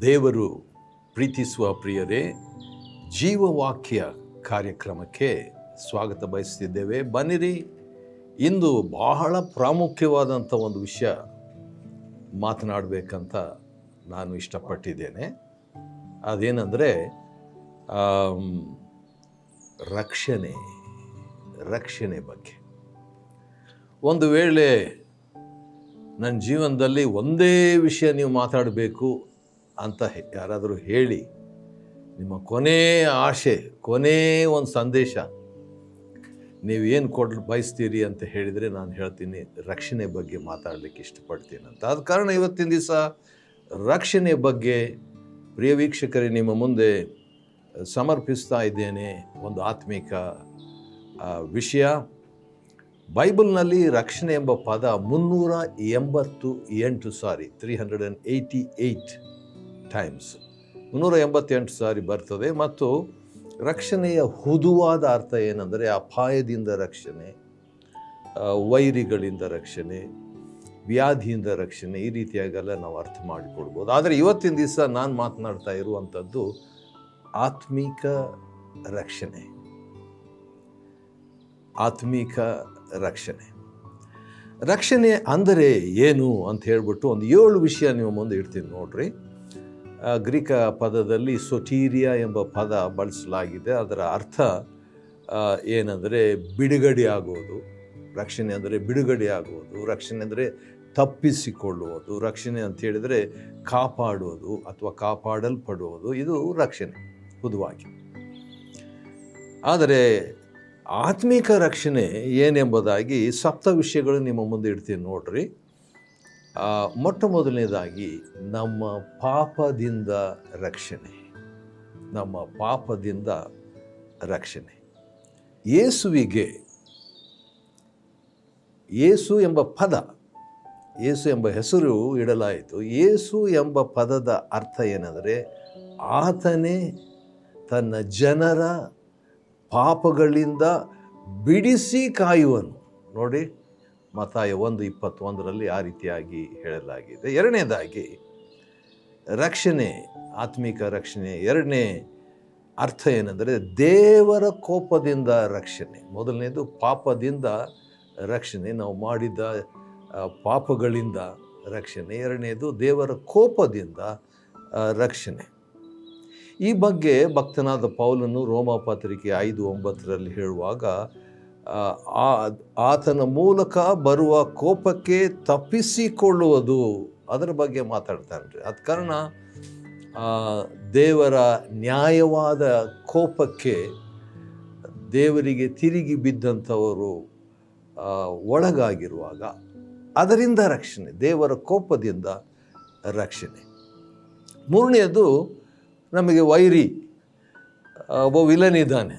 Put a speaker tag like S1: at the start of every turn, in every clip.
S1: ದೇವರು ಪ್ರೀತಿಸುವ ಪ್ರಿಯರೇ, ಜೀವವಾಕ್ಯ ಕಾರ್ಯಕ್ರಮಕ್ಕೆ ಸ್ವಾಗತ ಬಯಸ್ತಿದ್ದೇವೆ. ಬನ್ನಿರಿ, ಇಂದು ಬಹಳ ಪ್ರಾಮುಖ್ಯವಾದಂಥ ಒಂದು ವಿಷಯ ಮಾತನಾಡಬೇಕಂತ ನಾನು ಇಷ್ಟಪಟ್ಟಿದ್ದೇನೆ. ಅದೇನೆಂದರೆ ರಕ್ಷಣೆ ಬಗ್ಗೆ. ಒಂದು ವೇಳೆ ನನ್ನ ಜೀವನದಲ್ಲಿ ಒಂದೇ ವಿಷಯ ನೀವು ಮಾತಾಡಬೇಕು ಅಂತ ಯಾರಾದರೂ ಹೇಳಿ, ನಿಮ್ಮ ಕೊನೆಯ ಆಶೆ, ಕೊನೆ ಒಂದು ಸಂದೇಶ ನೀವೇನು ಬಯಸ್ತೀರಿ ಅಂತ ಹೇಳಿದರೆ, ನಾನು ಹೇಳ್ತೀನಿ ರಕ್ಷಣೆ ಬಗ್ಗೆ ಮಾತಾಡಲಿಕ್ಕೆ ಇಷ್ಟಪಡ್ತೀನಿ ಅಂತ. ಆದ ಕಾರಣ ಇವತ್ತಿನ ದಿವಸ ರಕ್ಷಣೆ ಬಗ್ಗೆ ಪ್ರಿಯ ವೀಕ್ಷಕರೇ ನಿಮ್ಮ ಮುಂದೆ ಸಮರ್ಪಿಸ್ತಾ ಇದ್ದೇನೆ. ಒಂದು ಆತ್ಮಿಕ ವಿಷಯ. ಬೈಬಲ್ನಲ್ಲಿ ರಕ್ಷಣೆ ಎಂಬ ಪದ 388 ಟೈಮ್ಸ್ 388 ಸಾರಿ ಬರ್ತದೆ. ಮತ್ತು ರಕ್ಷಣೆಯ ಹುದುವಾದ ಅರ್ಥ ಏನೆಂದರೆ ಅಪಾಯದಿಂದ ರಕ್ಷಣೆ, ವೈರಿಗಳಿಂದ ರಕ್ಷಣೆ, ವ್ಯಾಧಿಯಿಂದ ರಕ್ಷಣೆ, ಈ ರೀತಿಯಾಗೆಲ್ಲ ನಾವು ಅರ್ಥ ಮಾಡಿಕೊಡ್ಬೋದು. ಆದರೆ ಇವತ್ತಿನ ದಿವಸ ನಾನು ಮಾತನಾಡ್ತಾ ಇರುವಂಥದ್ದು ಆತ್ಮಿಕ ರಕ್ಷಣೆ. ಆತ್ಮಿಕ ರಕ್ಷಣೆ ಅಂದರೆ ಏನು ಅಂತ ಹೇಳ್ಬಿಟ್ಟು ಒಂದು 7 ವಿಷಯ ನಿಮ್ಮ ಮುಂದೆ ಇಡ್ತೀನಿ ನೋಡ್ರಿ. ಗ್ರೀಕ ಪದದಲ್ಲಿ ಸೊಟೀರಿಯಾ ಎಂಬ ಪದ ಬಳಸಲಾಗಿದೆ. ಅದರ ಅರ್ಥ ಏನಂದರೆ ಬಿಡುಗಡೆ ಆಗೋದು. ರಕ್ಷಣೆ ಅಂದರೆ ಬಿಡುಗಡೆ ಆಗುವುದು. ರಕ್ಷಣೆ ಅಂದರೆ ತಪ್ಪಿಸಿಕೊಳ್ಳುವುದು. ರಕ್ಷಣೆ ಅಂತ ಹೇಳಿದರೆ ಕಾಪಾಡುವುದು ಅಥವಾ ಕಾಪಾಡಲ್ಪಡುವುದು. ಇದು ರಕ್ಷಣೆ ಹುದುವಾಗಿ. ಆದರೆ ಆತ್ಮಿಕ ರಕ್ಷಣೆ ಏನೆಂಬುದಾಗಿ 7 ವಿಷಯಗಳು ನಿಮ್ಮ ಮುಂದೆ ಇಡ್ತೀನಿ ನೋಡ್ರಿ. ಮೊಟ್ಟ ಮೊದಲನೇದಾಗಿ ನಮ್ಮ ಪಾಪದಿಂದ ರಕ್ಷಣೆ. ಯೇಸು ಎಂಬ ಪದ, ಯೇಸು ಎಂಬ ಹೆಸರು ಇಡಲಾಯಿತು. ಯೇಸು ಎಂಬ ಪದದ ಅರ್ಥ ಏನೆಂದರೆ ಆತನೇ ತನ್ನ ಜನರ ಪಾಪಗಳಿಂದ ಬಿಡಿಸಿ ಕಾಯುವನು. ನೋಡಿ, ಮತ್ತಾಯ 1:21 ಆ ರೀತಿಯಾಗಿ ಹೇಳಲಾಗಿದೆ. ಎರಡನೇದಾಗಿ ರಕ್ಷಣೆ, ಆತ್ಮಿಕ ರಕ್ಷಣೆ ಎರಡನೇ ಅರ್ಥ ಏನೆಂದರೆ ದೇವರ ಕೋಪದಿಂದ ರಕ್ಷಣೆ. ಮೊದಲನೇದು ಪಾಪದಿಂದ ರಕ್ಷಣೆ, ನಾವು ಮಾಡಿದ ಪಾಪಗಳಿಂದ ರಕ್ಷಣೆ. ಎರಡನೇದು ದೇವರ ಕೋಪದಿಂದ ರಕ್ಷಣೆ. ಈ ಬಗ್ಗೆ ಭಕ್ತನಾದ ಪೌಲನು ರೋಮಪತ್ರಿಕೆ 5:9 ಹೇಳುವಾಗ ಆತನ ಮೂಲಕ ಬರುವ ಕೋಪಕ್ಕೆ ತಪ್ಪಿಸಿಕೊಳ್ಳುವುದು, ಅದರ ಬಗ್ಗೆ ಮಾತಾಡ್ತಾನೆ. ಆದ ಕಾರಣ ದೇವರ ನ್ಯಾಯವಾದ ಕೋಪಕ್ಕೆ ದೇವರಿಗೆ ತಿರುಗಿ ಬಿದ್ದಂಥವರು ಒಳಗಾಗಿರುವಾಗ ಅದರಿಂದ ರಕ್ಷಣೆ, ದೇವರ ಕೋಪದಿಂದ ರಕ್ಷಣೆ. ಮೂರನೆಯದು ನಮಗೆ ವೈರಿ, ಒಬ್ಬ ವಿಲನ್ ಇದ್ದಾನೆ.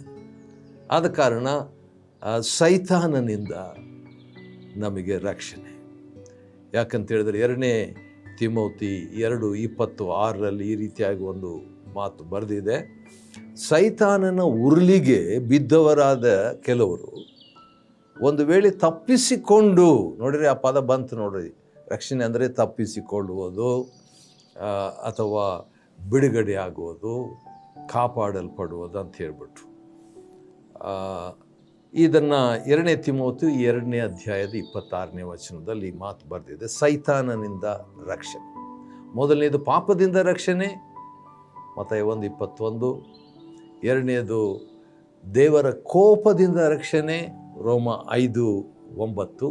S1: ಆದ ಕಾರಣ ಸೈತಾನನಿಂದ ನಮಗೆ ರಕ್ಷಣೆ. ಯಾಕಂತೇಳಿದ್ರೆ 2 ತಿಮೋತಿ 2:26 ಈ ರೀತಿಯಾಗಿ ಒಂದು ಮಾತು ಬರೆದಿದೆ. ಸೈತಾನನ ಉರುಳಿಗೆ ಬಿದ್ದವರಾದ ಕೆಲವರು ಒಂದು ವೇಳೆ ತಪ್ಪಿಸಿಕೊಂಡು, ನೋಡ್ರಿ ಆ ಪದ ಬಂತು ನೋಡ್ರಿ, ರಕ್ಷಣೆ ಅಂದರೆ ತಪ್ಪಿಸಿಕೊಳ್ಳುವುದು ಅಥವಾ ಬಿಡುಗಡೆ ಆಗುವುದು, ಕಾಪಾಡಲ್ಪಡುವುದು ಅಂತ ಹೇಳ್ಬಿಟ್ರು. ಇದನ್ನು 2 ತಿಮೋತಿ 2:26 ಮಾತು ಬರೆದಿದೆ. ಸೈತಾನನಿಂದ ರಕ್ಷಣೆ. ಮೊದಲನೇದು ಪಾಪದಿಂದ ರಕ್ಷಣೆ, ಮತ್ತಾಯ 1:21. ಎರಡನೇದು ದೇವರ ಕೋಪದಿಂದ ರಕ್ಷಣೆ, ರೋಮ 5:9.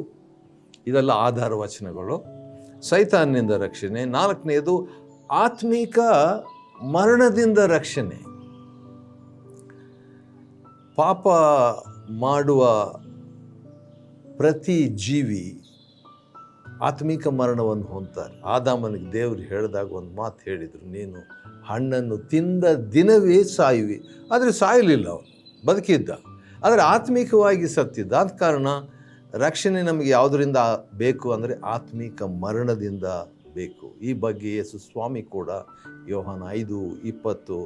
S1: ಇದೆಲ್ಲ ಆಧಾರ ವಚನಗಳು. ಸೈತಾನನಿಂದ ರಕ್ಷಣೆ. 4ನೇದು ಆತ್ಮಿಕ ಮರಣದಿಂದ ರಕ್ಷಣೆ. ಪಾಪ ಮಾಡುವ ಪ್ರತಿ ಜೀವಿ ಆತ್ಮಿಕ ಮರಣವನ್ನು ಹೊಂದ್ತಾರೆ. ಆದಾಮನಿಗೆ ದೇವರು ಹೇಳಿದಾಗ ಒಂದು ಮಾತು ಹೇಳಿದರು, ನೀನು ಹಣ್ಣನ್ನು ತಿಂದ ದಿನವೇ ಸಾಯುವಿ. ಆದರೆ ಸಾಯಲಿಲ್ಲ, ಅವನು ಬದುಕಿದ್ದ, ಆದರೆ ಆತ್ಮಿಕವಾಗಿ ಸತ್ತಿದ್ದ. ಆದ ಕಾರಣ ರಕ್ಷಣೆ ನಮಗೆ ಯಾವುದರಿಂದ ಬೇಕು ಅಂದರೆ ಆತ್ಮಿಕ ಮರಣದಿಂದ ಬೇಕು. ಈ ಬಗ್ಗೆ ಯೇಸು ಸ್ವಾಮಿ ಕೂಡ ಯೋಹಾನ 5:24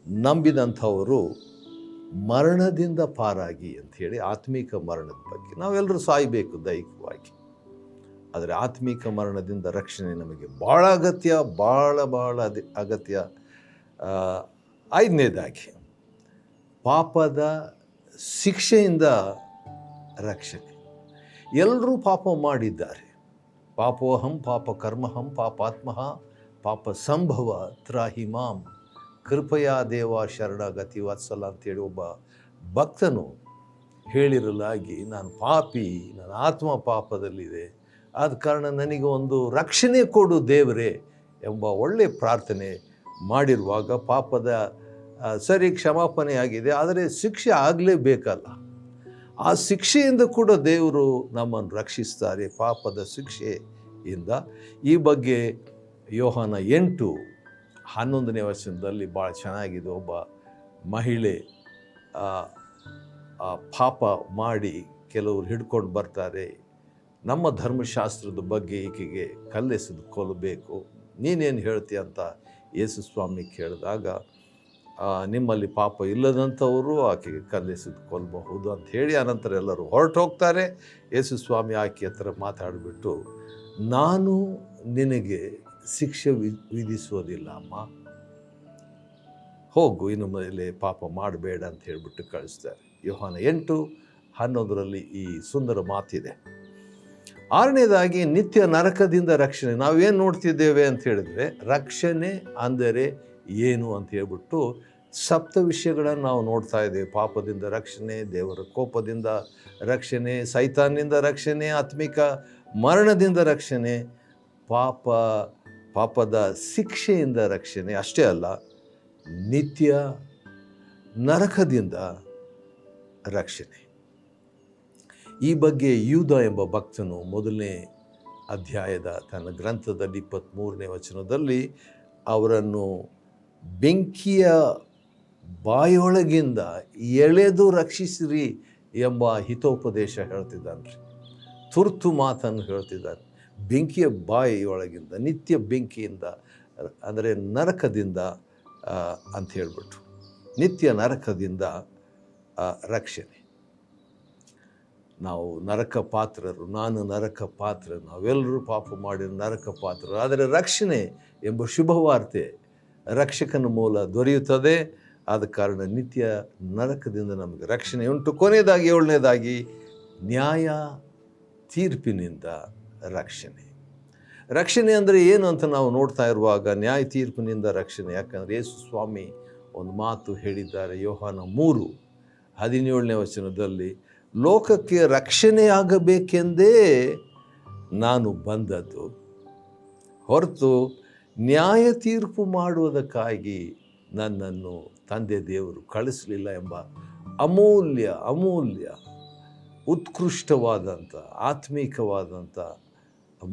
S1: ನಂಬಿದಂಥವರು ಮರಣದಿಂದ ಪಾರಾಗಿ ಅಂಥೇಳಿ ಆತ್ಮಿಕ ಮರಣದ ಬಗ್ಗೆ. ನಾವೆಲ್ಲರೂ ಸಾಯಬೇಕು ದೈಹಿಕವಾಗಿ, ಆದರೆ ಆತ್ಮಿಕ ಮರಣದಿಂದ ರಕ್ಷಣೆ ನಮಗೆ ಭಾಳ ಅಗತ್ಯ, ಭಾಳ ಅಗತ್ಯ. ಐದನೇದಾಗಿ ಪಾಪದ ಶಿಕ್ಷೆಯಿಂದ ರಕ್ಷಣೆ. ಎಲ್ಲರೂ ಪಾಪ ಮಾಡಿದ್ದಾರೆ. ಪಾಪೋಹಂ ಪಾಪ ಕರ್ಮಹಂ ಪಾಪಾತ್ಮಃ ಪಾಪ ಸಂಭವ ತ್ರಾಹಿಮಾಂ ಕೃಪಯಾ ದೇವ ಶರಣಗತಿ ವತ್ಸಲ ಅಂತೇಳಿ ಒಬ್ಬ ಭಕ್ತನು ಹೇಳಿರಲಾಗಿ, ನಾನು ಪಾಪಿ, ನನ್ನ ಆತ್ಮ ಪಾಪದಲ್ಲಿದೆ, ಆದ ಕಾರಣ ನನಗೆ ಒಂದು ರಕ್ಷಣೆ ಕೊಡು ದೇವರೇ ಎಂಬ ಒಳ್ಳೆಯ ಪ್ರಾರ್ಥನೆ ಮಾಡಿರುವಾಗ ಪಾಪದ ಸರಿ ಕ್ಷಮಾಪಣೆ ಆಗಿದೆ, ಆದರೆ ಶಿಕ್ಷೆ ಆಗಲೇಬೇಕಲ್ಲ. ಆ ಶಿಕ್ಷೆಯಿಂದ ಕೂಡ ದೇವರು ನಮ್ಮನ್ನು ರಕ್ಷಿಸ್ತಾರೆ, ಪಾಪದ ಶಿಕ್ಷೆಯಿಂದ. ಈ ಬಗ್ಗೆ ಯೋಹಾನ 8:11 ವಚನದಲ್ಲಿ ಭಾಳ ಚೆನ್ನಾಗಿದೆ. ಒಬ್ಬ ಮಹಿಳೆ ಪಾಪ ಮಾಡಿ ಕೆಲವರು ಹಿಡ್ಕೊಂಡು ಬರ್ತಾರೆ. ನಮ್ಮ ಧರ್ಮಶಾಸ್ತ್ರದ ಬಗ್ಗೆ ಈಕೆಗೆ ಕಲ್ಲೆಸೆದು ಕೊಲ್ಲಬೇಕು, ನೀನೇನು ಹೇಳ್ತೀಯ ಅಂತ ಯೇಸು ಸ್ವಾಮಿ ಕೇಳಿದಾಗ, ನಿಮ್ಮಲ್ಲಿ ಪಾಪ ಇಲ್ಲದಂಥವರು ಆಕೆಗೆ ಕಲ್ಲೆಸೆದು ಕೊಲ್ಲಬಹುದು ಅಂತ ಹೇಳಿ ಅನಂತರ ಎಲ್ಲರೂ ಹೊರಟು ಹೋಗ್ತಾರೆ. ಯೇಸು ಸ್ವಾಮಿ ಆಕೆ ಹತ್ರ ಮಾತಾಡಿಬಿಟ್ಟು, ನಾನು ನಿನಗೆ ಶಿಕ್ಷೆ ವಿಧಿಸೋದಿಲ್ಲ ಅಮ್ಮ, ಹೋಗು, ಇನ್ನು ಮೇಲೆ ಪಾಪ ಮಾಡಬೇಡ ಅಂತ ಹೇಳಿಬಿಟ್ಟು ಕಳಿಸ್ತಾರೆ. ಯೋಹಾನ 8:11 ಈ ಸುಂದರ ಮಾತಿದೆ. ಆರನೇದಾಗಿ ನಿತ್ಯ ನರಕದಿಂದ ರಕ್ಷಣೆ. ನಾವೇನು ನೋಡ್ತಿದ್ದೇವೆ ಅಂತ ಹೇಳಿದ್ರೆ, ರಕ್ಷಣೆ ಅಂದರೆ ಏನು ಅಂತ ಹೇಳ್ಬಿಟ್ಟು ಸಪ್ತ ವಿಷಯಗಳನ್ನು ನಾವು ನೋಡ್ತಾ ಇದ್ದೇವೆ. ಪಾಪದಿಂದ ರಕ್ಷಣೆ, ದೇವರ ಕೋಪದಿಂದ ರಕ್ಷಣೆ, ಸೈತಾನ್ನಿಂದ ರಕ್ಷಣೆ, ಆತ್ಮಿಕ ಮರಣದಿಂದ ರಕ್ಷಣೆ, ಪಾಪದ ಶಿಕ್ಷೆಯಿಂದ ರಕ್ಷಣೆ. ಅಷ್ಟೇ ಅಲ್ಲ, ನಿತ್ಯ ನರಕದಿಂದ ರಕ್ಷಣೆ. ಈ ಬಗ್ಗೆ ಯೂದ ಎಂಬ ಭಕ್ತನು 1ನೇ ಅಧ್ಯಾಯದ ತನ್ನ ಗ್ರಂಥದಲ್ಲಿ 23ನೇ ವಚನದಲ್ಲಿ ಅವರನ್ನು ಬೆಂಕಿಯ ಬಾಯೊಳಗಿಂದ ಎಳೆದು ರಕ್ಷಿಸಿರಿ ಎಂಬ ಹಿತೋಪದೇಶ ಹೇಳ್ತಿದ್ದಾನೆ. ತುರ್ತು ಮಾತನ್ನು ಹೇಳ್ತಿದ್ದಾನೆ. ಬೆಂಕಿಯ ಬಾಯಿಯೊಳಗಿಂದ, ನಿತ್ಯ ಬೆಂಕಿಯಿಂದ ಅಂದರೆ ನರಕದಿಂದ ಅಂತ ಹೇಳ್ಬಿಟ್ಟು, ನಿತ್ಯ ನರಕದಿಂದ ರಕ್ಷಣೆ. ನಾವು ನರಕ ಪಾತ್ರರು, ನಾನು ನರಕ ಪಾತ್ರ, ನಾವೆಲ್ಲರೂ ಪಾಪ ಮಾಡಿ ನರಕ ಪಾತ್ರರು. ಆದರೆ ರಕ್ಷಣೆ ಎಂಬ ಶುಭವಾರ್ತೆ ರಕ್ಷಕನ ಮೂಲ ದೊರೆಯುತ್ತದೆ. ಆದ ಕಾರಣ ನಿತ್ಯ ನರಕದಿಂದ ನಮಗೆ ರಕ್ಷಣೆ ಉಂಟು. ಕೊನೆಯದಾಗಿ 7ನೇದಾಗಿ ನ್ಯಾಯ ತೀರ್ಪಿನಿಂದ ರಕ್ಷಣೆ. ರಕ್ಷಣೆ ಅಂದರೆ ಏನು ಅಂತ ನಾವು ನೋಡ್ತಾ ಇರುವಾಗ, ನ್ಯಾಯ ತೀರ್ಪಿನಿಂದ ರಕ್ಷಣೆ. ಯಾಕಂದರೆ ಯೇಸು ಸ್ವಾಮಿ ಒಂದು ಮಾತು ಹೇಳಿದ್ದಾರೆ. ಯೋಹಾನ 3:17 ವಚನದಲ್ಲಿ, ಲೋಕಕ್ಕೆ ರಕ್ಷಣೆಯಾಗಬೇಕೆಂದೇ ನಾನು ಬಂದದ್ದು ಹೊರತು ನ್ಯಾಯ ತೀರ್ಪು ಮಾಡುವುದಕ್ಕಾಗಿ ನನ್ನನ್ನು ತಂದೆ ದೇವರು ಕಳಿಸಲಿಲ್ಲ ಎಂಬ ಅಮೂಲ್ಯ ಉತ್ಕೃಷ್ಟವಾದಂಥ ಆತ್ಮೀಕವಾದಂಥ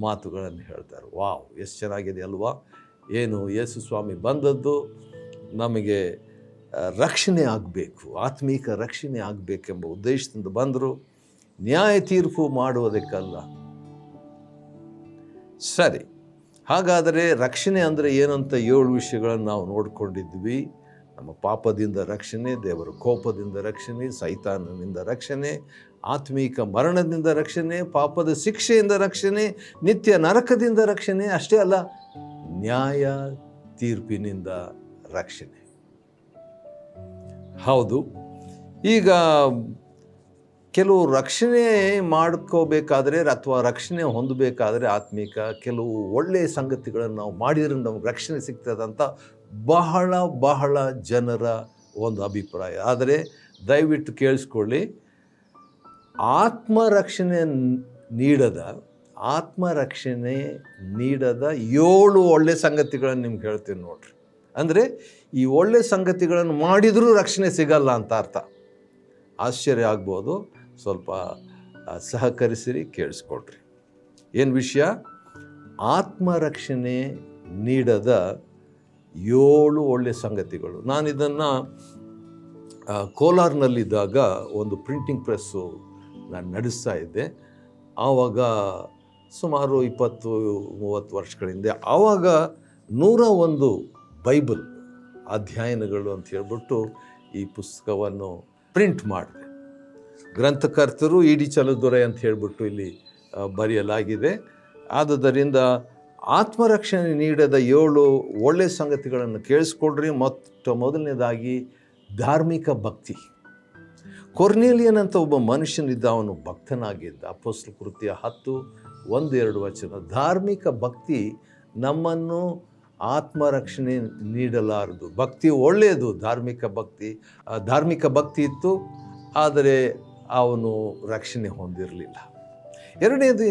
S1: ಮಾತುಗಳನ್ನು ಹೇಳ್ತಾರೆ. ವಾವ್, ಎಷ್ಟು ಚೆನ್ನಾಗಿದೆ ಅಲ್ವಾ? ಏನು, ಯೇಸು ಸ್ವಾಮಿ ಬಂದದ್ದು ನಮಗೆ ರಕ್ಷಣೆ ಆಗಬೇಕು, ಆತ್ಮೀಕ ರಕ್ಷಣೆ ಆಗಬೇಕೆಂಬ ಉದ್ದೇಶದಿಂದ ಬಂದರು, ನ್ಯಾಯ ತೀರ್ಪು ಮಾಡುವುದಕ್ಕಲ್ಲ. ಸರಿ, ಹಾಗಾದರೆ ರಕ್ಷಣೆ ಅಂದರೆ ಏನಂತ 7 ವಿಷಯಗಳನ್ನು ನಾವು ನೋಡಿಕೊಂಡಿದ್ವಿ. ನಮ್ಮ ಪಾಪದಿಂದ ರಕ್ಷಣೆ, ದೇವರ ಕೋಪದಿಂದ ರಕ್ಷಣೆ, ಸೈತಾನನಿಂದ ರಕ್ಷಣೆ, ಆತ್ಮೀಕ ಮರಣದಿಂದ ರಕ್ಷಣೆ, ಪಾಪದ ಶಿಕ್ಷೆಯಿಂದ ರಕ್ಷಣೆ, ನಿತ್ಯ ನರಕದಿಂದ ರಕ್ಷಣೆ. ಅಷ್ಟೇ ಅಲ್ಲ, ನ್ಯಾಯ ತೀರ್ಪಿನಿಂದ ರಕ್ಷಣೆ. ಹೌದು, ಈಗ ಕೆಲವು ರಕ್ಷಣೆ ಮಾಡ್ಕೋಬೇಕಾದ್ರೆ ಅಥವಾ ರಕ್ಷಣೆ ಹೊಂದಬೇಕಾದ್ರೆ ಆತ್ಮೀಕ ಕೆಲವು ಒಳ್ಳೆಯ ಸಂಗತಿಗಳನ್ನು ನಾವು ಮಾಡಿದ್ರೆ ನಮ್ಗೆ ರಕ್ಷಣೆ ಸಿಗ್ತದಂತ ಬಹಳ ಜನರ ಒಂದು ಅಭಿಪ್ರಾಯ. ಆದರೆ ದಯವಿಟ್ಟು ಕೇಳಿಸ್ಕೊಳ್ಳಿ, ಆತ್ಮರಕ್ಷಣೆ ನೀಡದ 7 ಒಳ್ಳೆಯ ಸಂಗತಿಗಳನ್ನು ನಿಮ್ಗೆ ಹೇಳ್ತೀನಿ ನೋಡ್ರಿ. ಅಂದರೆ ಈ ಒಳ್ಳೆಯ ಸಂಗತಿಗಳನ್ನು ಮಾಡಿದರೂ ರಕ್ಷಣೆ ಸಿಗಲ್ಲ ಅಂತ ಅರ್ಥ. ಆಶ್ಚರ್ಯ ಆಗ್ಬೋದು. ಸ್ವಲ್ಪ ಸಹಕರಿಸಿರಿ, ಕೇಳಿಸ್ಕೊಡ್ರಿ. ಏನು ವಿಷಯ? ಆತ್ಮರಕ್ಷಣೆ ನೀಡದ 7 ಒಳ್ಳೆಯ ಸಂಗತಿಗಳು. ನಾನು ಇದನ್ನು ಕೋಲಾರ್ನಲ್ಲಿದ್ದಾಗ ಒಂದು ಪ್ರಿಂಟಿಂಗ್ ಪ್ರೆಸ್ಸು ನಾನು ನಡೆಸ್ತಾ ಇದ್ದೆ. ಆವಾಗ ಸುಮಾರು 20-30 ವರ್ಷಗಳ ಹಿಂದೆ. ಆವಾಗ 101 ಬೈಬಲ್ ಅಧ್ಯಯನಗಳು ಅಂತ ಹೇಳ್ಬಿಟ್ಟು ಈ ಪುಸ್ತಕವನ್ನು ಪ್ರಿಂಟ್ ಮಾಡಿದೆ. ಗ್ರಂಥಕರ್ತರು ಇ ಡಿ ಚಲುದೊರೆ ಅಂತ ಹೇಳ್ಬಿಟ್ಟು ಇಲ್ಲಿ ಬರೆಯಲಾಗಿದೆ. ಆದುದರಿಂದ ಆತ್ಮರಕ್ಷಣೆ ನೀಡದ 7 ಒಳ್ಳೆಯ ಸಂಗತಿಗಳನ್ನು ಕೇಳಿಸ್ಕೊಡ್ರಿ. ಮೊದಲನೇದಾಗಿ ಧಾರ್ಮಿಕ ಭಕ್ತಿ. ಕೊರ್ನೇಲಿಯನ್ ಅಂತ ಒಬ್ಬ ಮನುಷ್ಯನಿದ್ದ, ಅವನು ಭಕ್ತನಾಗಿದ್ದ. ಅಪೊಸ್ತಲ ಕೃತ್ಯ 10:1-2 ಧಾರ್ಮಿಕ ಭಕ್ತಿ ನಮ್ಮನ್ನು ಆತ್ಮರಕ್ಷಣೆ ನೀಡಲಾರದು. ಭಕ್ತಿ ಒಳ್ಳೆಯದು, ಧಾರ್ಮಿಕ ಭಕ್ತಿ ಇತ್ತು, ಆದರೆ ಅವನು ರಕ್ಷಣೆ ಹೊಂದಿರಲಿಲ್ಲ. ಎರಡನೇದು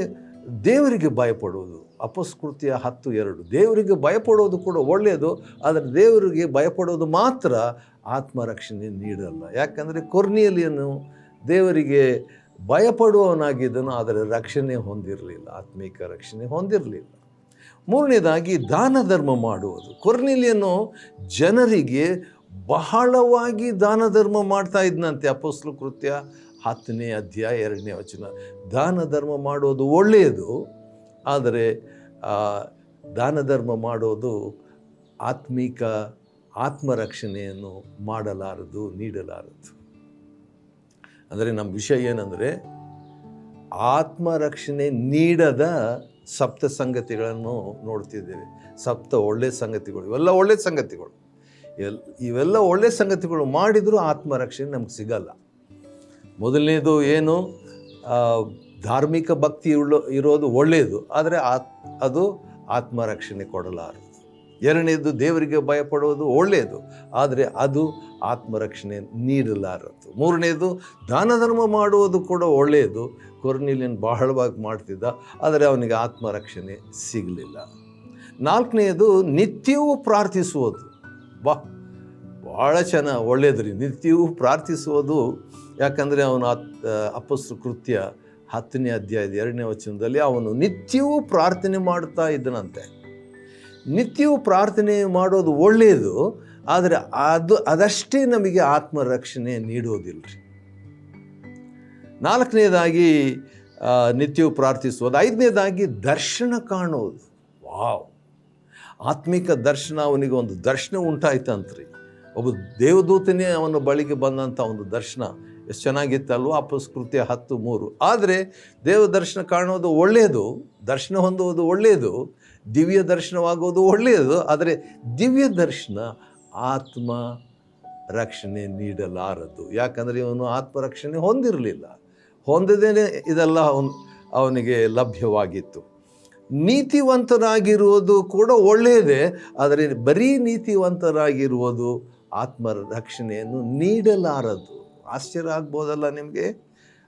S1: ದೇವರಿಗೆ ಭಯಪಡುವುದು. ಅಪೊಸ್ತಲ ಕೃತ್ಯ 10:2 ದೇವರಿಗೆ ಭಯಪಡೋದು ಕೂಡ ಒಳ್ಳೆಯದು, ಆದರೆ ದೇವರಿಗೆ ಭಯಪಡೋದು ಮಾತ್ರ ಆತ್ಮರಕ್ಷಣೆ ನೀಡಲ್ಲ. ಯಾಕಂದರೆ ಕೊರ್ನೇಲಿಯನು ದೇವರಿಗೆ ಭಯಪಡುವವನಾಗಿದ್ದನು, ಆದರೆ ರಕ್ಷಣೆ ಹೊಂದಿರಲಿಲ್ಲ, ಆತ್ಮಿಕ ರಕ್ಷಣೆ ಹೊಂದಿರಲಿಲ್ಲ. ಮೂರನೇದಾಗಿ ದಾನ ಧರ್ಮ ಮಾಡುವುದು. ಕೊರ್ನೇಲಿಯನು ಜನರಿಗೆ ಬಹಳವಾಗಿ ದಾನ ಧರ್ಮ ಮಾಡ್ತಾ ಇದ್ನಂತೆ. ಅಪೊಸ್ತಲ ಕೃತ್ಯ 10:2 ದಾನ ಧರ್ಮ ಮಾಡೋದು ಒಳ್ಳೆಯದು, ಆದರೆ ದಾನ ಧರ್ಮ ಮಾಡೋದು ಆತ್ಮರಕ್ಷಣೆಯನ್ನು ಮಾಡಲಾರದು, ನೀಡಲಾರದು. ಅಂದರೆ ನಮ್ಮ ವಿಷಯ ಏನಂದರೆ, ಆತ್ಮರಕ್ಷಣೆ ನೀಡದ 7 ಸಂಗತಿಗಳನ್ನು ನೋಡ್ತಿದ್ದೇವೆ. 7 ಒಳ್ಳೆಯ ಸಂಗತಿಗಳು, ಇವೆಲ್ಲ ಒಳ್ಳೆಯ ಸಂಗತಿಗಳು. ಇವೆಲ್ಲ ಒಳ್ಳೆಯ ಸಂಗತಿಗಳು ಮಾಡಿದರೂ ಆತ್ಮರಕ್ಷಣೆ ನಮ್ಗೆ ಸಿಗಲ್ಲ. ಮೊದಲನೇದು ಏನು? ಧಾರ್ಮಿಕ ಭಕ್ತಿ ಇರೋದು ಒಳ್ಳೆಯದು, ಆದರೆ ಅದು ಆತ್ಮರಕ್ಷಣೆ ಕೊಡಲಾರದು. ಎರಡನೇದು ದೇವರಿಗೆ ಭಯಪಡೋದು ಒಳ್ಳೆಯದು, ಆದರೆ ಅದು ಆತ್ಮರಕ್ಷಣೆ ನೀಡಲಾರದು. ಮೂರನೇದು ದಾನ ಧರ್ಮ ಮಾಡುವುದು ಕೂಡ ಒಳ್ಳೆಯದು. ಕೊರ್ನೇಲಿಯನ್ ಬಹಳವಾಗಿ ಮಾಡ್ತಿದ್ದ, ಆದರೆ ಅವನಿಗೆ ಆತ್ಮರಕ್ಷಣೆ ಸಿಗಲಿಲ್ಲ. ನಾಲ್ಕನೆಯದು ನಿತ್ಯವೂ ಪ್ರಾರ್ಥಿಸುವುದು. ಭಾಳ ಚೆನ್ನಾಗಿ ಒಳ್ಳೆಯದು ರೀ, ನಿತ್ಯವೂ ಪ್ರಾರ್ಥಿಸುವುದು. ಯಾಕಂದರೆ ಅವನು ಅಪೊಸ್ತಲ ಕೃತ್ಯ 10:2 ಅವನು ನಿತ್ಯವೂ ಪ್ರಾರ್ಥನೆ ಮಾಡ್ತಾ ಇದ್ದನಂತೆ. ನಿತ್ಯವೂ ಪ್ರಾರ್ಥನೆ ಮಾಡೋದು ಒಳ್ಳೆಯದು, ಆದರೆ ಅದಷ್ಟೇ ನಮಗೆ ಆತ್ಮರಕ್ಷಣೆ ನೀಡೋದಿಲ್ಲ ರೀ. ನಾಲ್ಕನೇದಾಗಿ ನಿತ್ಯವೂ ಪ್ರಾರ್ಥಿಸುವುದು. ಐದನೇದಾಗಿ ದರ್ಶನ ಕಾಣೋದು. ಆತ್ಮಿಕ ದರ್ಶನ. ಅವನಿಗೆ ಒಂದು ದರ್ಶನ ಉಂಟಾಯ್ತಂತ್ರಿ. ಒಬ್ಬ ದೇವದೂತನೇ ಅವನ ಬಳಿಗೆ ಬಂದಂಥ ಒಂದು ದರ್ಶನ ಎಷ್ಟು ಚೆನ್ನಾಗಿತ್ತಲ್ವ, ಅಪೊಸ್ತಲ ಕೃತ್ಯ 10:3. ಆದರೆ ದೇವ ದರ್ಶನ ಕಾಣೋದು ಒಳ್ಳೆಯದು, ದರ್ಶನ ಹೊಂದುವುದು ಒಳ್ಳೆಯದು, ದಿವ್ಯ ದರ್ಶನವಾಗೋದು ಒಳ್ಳೆಯದು, ಆದರೆ ದಿವ್ಯ ದರ್ಶನ ಆತ್ಮ ರಕ್ಷಣೆ ನೀಡಲಾರದು. ಯಾಕಂದರೆ ಇವನು ಆತ್ಮರಕ್ಷಣೆ ಹೊಂದದೇನೆ ಇದೆಲ್ಲ ಅವನಿಗೆ ಲಭ್ಯವಾಗಿತ್ತು. ನೀತಿವಂತರಾಗಿರುವುದು ಕೂಡ ಒಳ್ಳೆಯದೇ, ಆದರೆ ಬರೀ ನೀತಿವಂತರಾಗಿರುವುದು ಆತ್ಮರಕ್ಷಣೆಯನ್ನು ನೀಡಲಾರದು. ಆಶ್ಚರ್ಯ ಆಗ್ಬೋದಲ್ಲ ನಿಮಗೆ?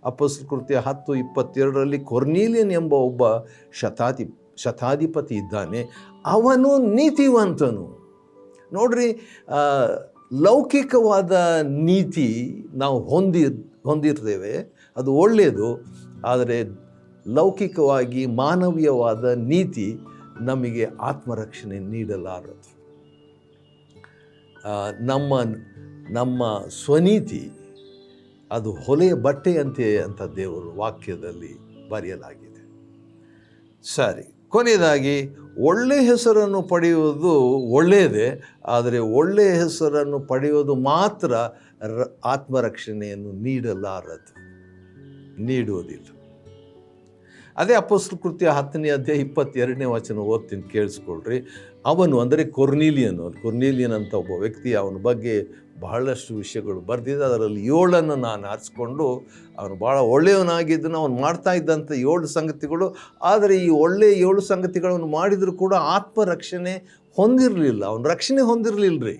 S1: ಅಪೊಸ್ತಲ ಕೃತ್ಯ 10:22 ಕೊರ್ನೇಲಿಯನ್ ಎಂಬ ಒಬ್ಬ ಶತಾಧಿಪತಿ ಇದ್ದಾನೆ, ಅವನು ನೀತಿವಂತನು. ನೋಡ್ರಿ, ಲೌಕಿಕವಾದ ನೀತಿ ನಾವು ಹೊಂದಿರ್ತೇವೆ, ಅದು ಒಳ್ಳೆಯದು, ಆದರೆ ಲೌಕಿಕವಾಗಿ ಮಾನವೀಯವಾದ ನೀತಿ ನಮಗೆ ಆತ್ಮರಕ್ಷಣೆ ನೀಡಲಾರದು. ನಮ್ಮ ಸ್ವನೀತಿ ಅದು ಹೊಲೆಯ ಬಟ್ಟೆಯಂತೆ ಅಂತ ದೇವರು ವಾಕ್ಯದಲ್ಲಿ ಬರೆಯಲಾಗಿದೆ. ಸರಿ, ಕೊನೆಯದಾಗಿ ಒಳ್ಳೆಯ ಹೆಸರನ್ನು ಪಡೆಯುವುದು ಒಳ್ಳೆಯದೇ, ಆದರೆ ಒಳ್ಳೆಯ ಹೆಸರನ್ನು ಪಡೆಯೋದು ಮಾತ್ರ ಆತ್ಮರಕ್ಷಣೆಯನ್ನು ನೀಡುವುದಿಲ್ಲ. ಅದೇ ಅಪೊಸ್ತಲ ಕೃತ್ಯ 10:22 ಓದ್ತೀನಿ, ಕೇಳಿಸ್ಕೊಳ್ರಿ. ಅವನು ಅಂದರೆ ಕೊರ್ನೇಲಿಯನ್ ಅಂತ ಒಬ್ಬ ವ್ಯಕ್ತಿ, ಅವನ ಬಗ್ಗೆ ಬಹಳಷ್ಟು ವಿಷಯಗಳು ಬರೆದಿದೆ. ಅದರಲ್ಲಿ 7 ನಾನು ಆರಿಸ್ಕೊಂಡು, ಅವನು ಭಾಳ ಒಳ್ಳೆಯವನಾಗಿದ್ದನು. ಅವನು ಮಾಡ್ತಾ ಇದ್ದಂಥ 7 ಸಂಗತಿಗಳು, ಆದರೆ ಈ ಒಳ್ಳೆಯ 7 ಸಂಗತಿಗಳನ್ನು ಮಾಡಿದರೂ ಕೂಡ ಆತ್ಮರಕ್ಷಣೆ ಹೊಂದಿರಲಿಲ್ಲ, ಅವನು ರಕ್ಷಣೆ ಹೊಂದಿರಲಿಲ್ಲ ರೀ.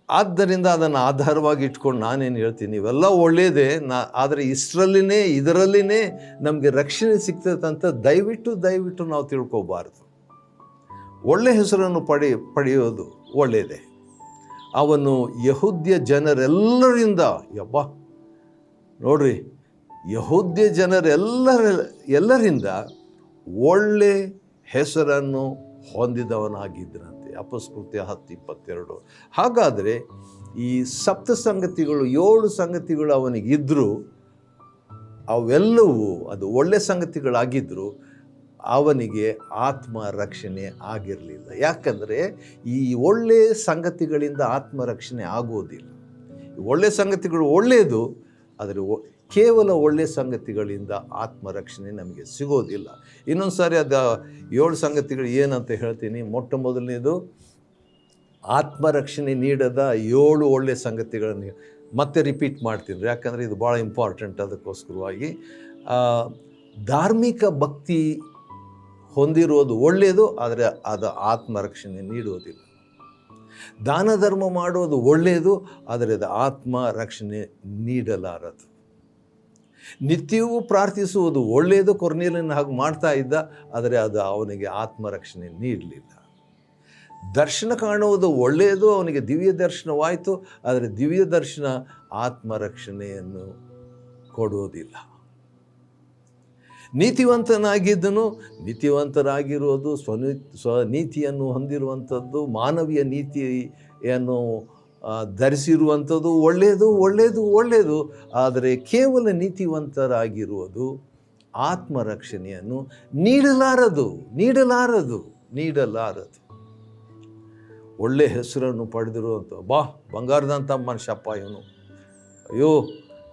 S1: ಆದ್ದರಿಂದ ಅದನ್ನು ಆಧಾರವಾಗಿ ಇಟ್ಕೊಂಡು ನಾನೇನು ಹೇಳ್ತೀನಿ, ಇವೆಲ್ಲ ಒಳ್ಳೆಯದೇ, ಆದರೆ ಇದರಲ್ಲಿನೇ ನಮಗೆ ರಕ್ಷಣೆ ಸಿಗ್ತದಂತ ದಯವಿಟ್ಟು ನಾವು ತಿಳ್ಕೊಬಾರ್ದು. ಒಳ್ಳೆಯ ಹೆಸರನ್ನು ಪಡೆಯೋದು ಒಳ್ಳೆಯದೇ. ಅವನು ಯಹೂದ್ಯ ಜನರೆಲ್ಲರಿಂದ ನೋಡ್ರಿ, ಯಹೂದ್ಯ ಜನರೆಲ್ಲರಿಂದ ಒಳ್ಳೆ ಹೆಸರನ್ನು ಹೊಂದಿದವನಾಗಿದ್ದನಂತೆ. ಅಪೊಸ್ತಲ ಕೃತ್ಯ 10:22. ಹಾಗಾದರೆ ಈ 7 ಸಂಗತಿಗಳು 7 ಸಂಗತಿಗಳು ಅವನಿಗಿದ್ದರೂ, ಅವೆಲ್ಲವೂ ಅದು ಒಳ್ಳೆ ಸಂಗತಿಗಳಾಗಿದ್ದರೂ ಅವನಿಗೆ ಆತ್ಮ ರಕ್ಷಣೆ ಆಗಿರಲಿಲ್ಲ. ಯಾಕಂದರೆ ಈ ಒಳ್ಳೆಯ ಸಂಗತಿಗಳಿಂದ ಆತ್ಮರಕ್ಷಣೆ ಆಗೋದಿಲ್ಲ. ಒಳ್ಳೆಯ ಸಂಗತಿಗಳು ಒಳ್ಳೆಯದು, ಆದರೆ ಕೇವಲ ಒಳ್ಳೆಯ ಸಂಗತಿಗಳಿಂದ ಆತ್ಮರಕ್ಷಣೆ ನಮಗೆ ಸಿಗೋದಿಲ್ಲ. ಇನ್ನೊಂದು ಸಾರಿ ಅದು 7 ಸಂಗತಿಗಳು ಏನಂತ ಹೇಳ್ತೀನಿ. ಮೊಟ್ಟ ಮೊದಲನೇದು, ಆತ್ಮರಕ್ಷಣೆ ನೀಡದ 7 ಒಳ್ಳೆಯ ಸಂಗತಿಗಳನ್ನು ಮತ್ತೆ ರಿಪೀಟ್ ಮಾಡ್ತೀನಿ, ಯಾಕಂದರೆ ಇದು ಭಾಳ ಇಂಪಾರ್ಟೆಂಟ್. ಅದಕ್ಕೋಸ್ಕರವಾಗಿ ಧಾರ್ಮಿಕ ಭಕ್ತಿ ಹೊಂದಿರೋದು ಒಳ್ಳೆಯದು, ಆದರೆ ಅದು ಆತ್ಮರಕ್ಷಣೆ ನೀಡುವುದಿಲ್ಲ. ದಾನ ಧರ್ಮ ಮಾಡೋದು ಒಳ್ಳೆಯದು, ಆದರೆ ಅದು ಆತ್ಮರಕ್ಷಣೆ ನೀಡಲಾರದು. ನಿತ್ಯವೂ ಪ್ರಾರ್ಥಿಸುವುದು ಒಳ್ಳೆಯದು, ಕೊರ್ನೇಲಿಯನ ಹಾಗೆ ಮಾಡ್ತಾ ಇದ್ದ, ಆದರೆ ಅದು ಅವನಿಗೆ ಆತ್ಮರಕ್ಷಣೆ ನೀಡಲಿಲ್ಲ. ದರ್ಶನ ಕಾಣುವುದು ಒಳ್ಳೆಯದು, ಅವನಿಗೆ ದಿವ್ಯ ದರ್ಶನವಾಯಿತು, ಆದರೆ ದಿವ್ಯ ದರ್ಶನ ಆತ್ಮರಕ್ಷಣೆಯನ್ನು ಕೊಡುವುದಿಲ್ಲ. ನೀತಿವಂತನಾಗಿದ್ದನು, ನೀತಿವಂತರಾಗಿರೋದು, ಸ್ವನೀತಿಯನ್ನು ಹೊಂದಿರುವಂಥದ್ದು, ಮಾನವೀಯ ನೀತಿಯನ್ನು ಧರಿಸಿರುವಂಥದ್ದು ಒಳ್ಳೆಯದು. ಆದರೆ ಕೇವಲ ನೀತಿವಂತರಾಗಿರುವುದು ಆತ್ಮರಕ್ಷಣೆಯನ್ನು ನೀಡಲಾರದು. ಒಳ್ಳೆಯ ಹೆಸರನ್ನು ಪಡೆದಿರುವಂಥ ಬಂಗಾರದಂಥ ಮನುಷ್ಯಪ್ಪ ಇವನು, ಅಯ್ಯೋ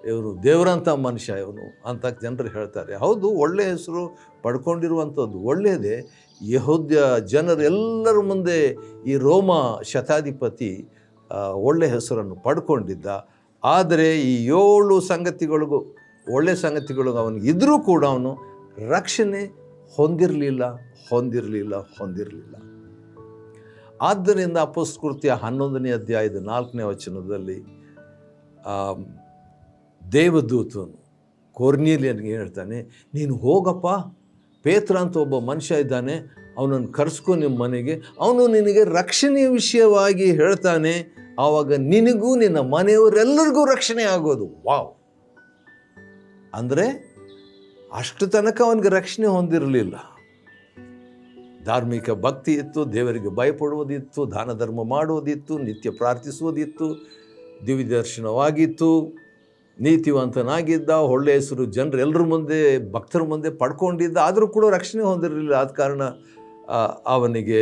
S1: ಇವನು ದೇವರಂಥ ಮನುಷ್ಯ ಇವನು ಅಂತ ಜನರು ಹೇಳ್ತಾರೆ. ಹೌದು, ಒಳ್ಳೆಯ ಹೆಸರು ಪಡ್ಕೊಂಡಿರುವಂಥದ್ದು ಒಳ್ಳೆಯದೇ. ಯೆಹೂದ್ಯ ಜನರೆಲ್ಲರ ಮುಂದೆ ಈ ರೋಮ ಶತಾಧಿಪತಿ ಒಳ್ಳೆಯ ಹೆಸರನ್ನು ಪಡ್ಕೊಂಡಿದ್ದ. ಆದರೆ ಈ 7 ಸಂಗತಿಗಳಿಗೂ ಒಳ್ಳೆಯ ಸಂಗತಿಗಳು ಅವನಿಗೆ ಇದ್ದರೂ ಕೂಡ ಅವನು ರಕ್ಷಣೆ ಹೊಂದಿರಲಿಲ್ಲ. ಆದ್ದರಿಂದ ಅಪೊಸ್ತಲಕೃತ್ಯ 11ನೇ ಅಧ್ಯಾಯದ 4ನೇ ವಚನದಲ್ಲಿ ದೇವದೂತನು ಕೊರ್ನೇಲಿಯನಿಗೆ ಹೇಳ್ತಾನೆ, ನೀನು ಹೋಗಪ್ಪ, ಪೇತ್ರ ಅಂತ ಒಬ್ಬ ಮನುಷ್ಯ ಇದ್ದಾನೆ, ಅವನನ್ನು ಕರೆಸ್ಕೊ ನಿಮ್ಮ ಮನೆಗೆ, ಅವನು ನಿನಗೆ ರಕ್ಷಣೆಯ ವಿಷಯವಾಗಿ ಹೇಳ್ತಾನೆ, ಆವಾಗ ನಿನಗೂ ನಿನ್ನ ಮನೆಯವರೆಲ್ಲರಿಗೂ ರಕ್ಷಣೆ ಆಗೋದು. ವಾವ್! ಅಂದರೆ ಅಷ್ಟು ತನಕ ಅವನಿಗೆ ರಕ್ಷಣೆ ಹೊಂದಿರಲಿಲ್ಲ. ಧಾರ್ಮಿಕ ಭಕ್ತಿ ಇತ್ತು, ದೇವರಿಗೆ ಭಯಪಡುವುದಿತ್ತು, ದಾನ ಧರ್ಮ ಮಾಡುವುದಿತ್ತು, ನಿತ್ಯ ಪ್ರಾರ್ಥಿಸುವುದಿತ್ತು, ದಿವ್ಯ ದರ್ಶನವಾಗಿತ್ತು, ನೀತಿವಂತನಾಗಿದ್ದ, ಒಳ್ಳೆಯ ಹೆಸರು ಜನರೆಲ್ಲರ ಮುಂದೆ, ಭಕ್ತರ ಮುಂದೆ ಪಡ್ಕೊಂಡಿದ್ದ, ಆದರೂ ಕೂಡ ರಕ್ಷಣೆ ಹೊಂದಿರಲಿಲ್ಲ. ಆದ ಕಾರಣ ಅವನಿಗೆ